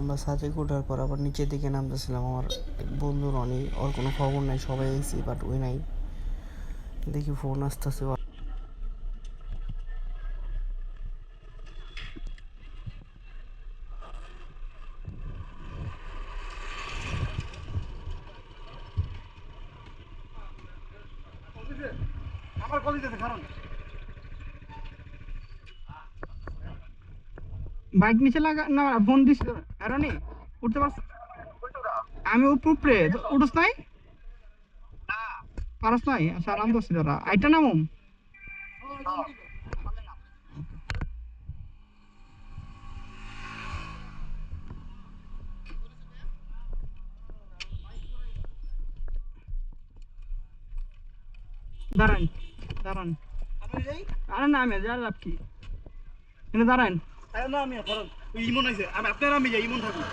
আমরা সাজেক ওঠার পর আবার নিচের দিকে নামতেছিলাম। আমার বন্ধু রনি, ওর কোনো খবর নাই, সবাই আইসি বাট ওই নাই। দেখি ফোন আসতেছে। আমার কল দিতেছে কারণ বাইক নিচে লাগা না ফোন দিস আরনি উঠতে পারছ? আমি উপরে উঠছ নাই? পারস নাই? আচ্ছা আরাম করছি দাঁড়া আইটা নামুম। দাঁড়ান দাঁড়ান আরে না আমি যা লাভ কি এনে দাঁড়ান না আমি ধরুন ইমন আছে আমি আপনার আমি যাই ইমন থাকবো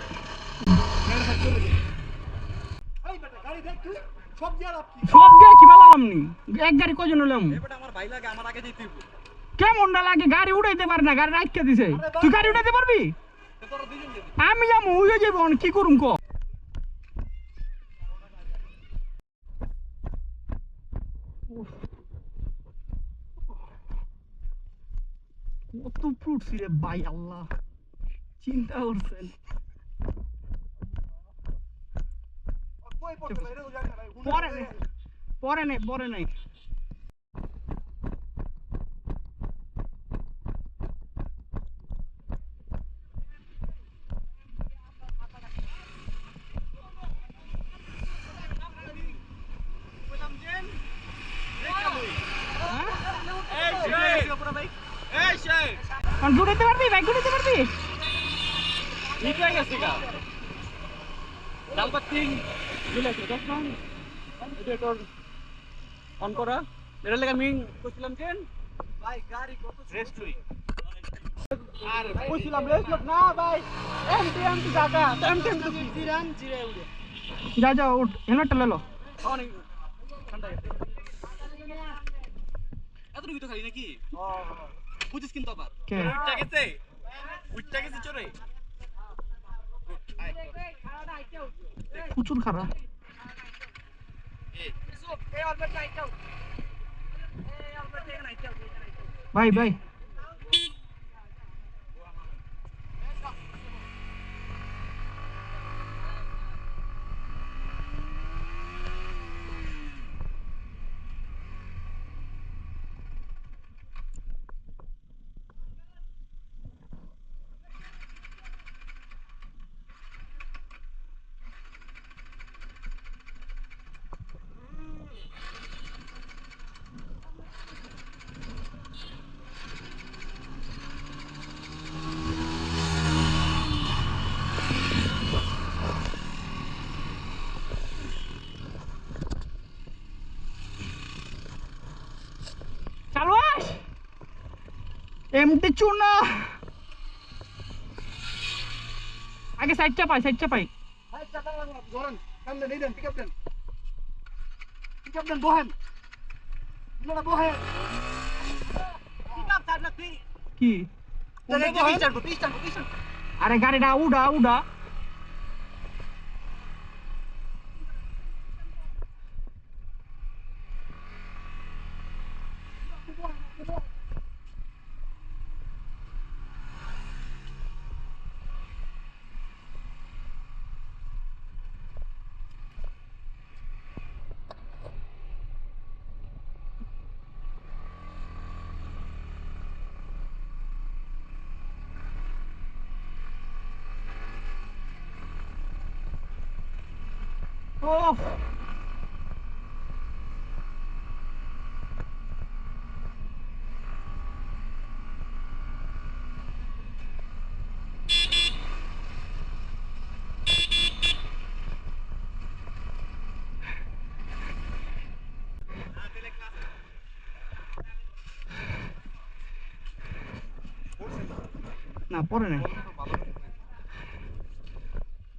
সব গাড়ি কি বললাম নি এক গাড়ি কজন হলাম আমার ভাই লাগে আমার আগে যেতে কেমনটা লাগে গাড়ি উঠাইতে পারে না গাড়ি রাখতে দিছে তুই গাড়ি উঠাইতে পারবি আমি যাবো উড়ে যাবো কি করুম ক কত ফুটছি রে ভাই আল্লাহ চিন্তা করছেন পরে নেই ঘুরাইতে পারবি বাইক ঘুরাইতে পারবি ঠিক হয়ে গেছে গা ডালপাত তিন দিলাইছে 10 মান এটা তোর অন করা এর লাগা আমি কইছিলাম কেন ভাই গাড়ি কত রেস্ট হই আর কইছিলাম রেস্ট না ভাই এমটিএম কি জায়গা এমটিএম তো জিরান জিরে উড়ে যা যা উঠ হেলমেটটা লে লো অনেক ঠান্ডা গেছে এতটুকু তো খালি নাকি বুঝিস কিন্তু আবার উঠটা গেছে চোরে প্রচুর খারাপ ভাই ভাই এমটি চুনা আগে সাইড চাপাই ধরেন সামনে নেই দেন পিকআপ দেন বহেন বহেন পিকআপ ছাড় কি আরে গাড়িটা উড়া Oh! না পরে নাই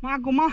মা গো মা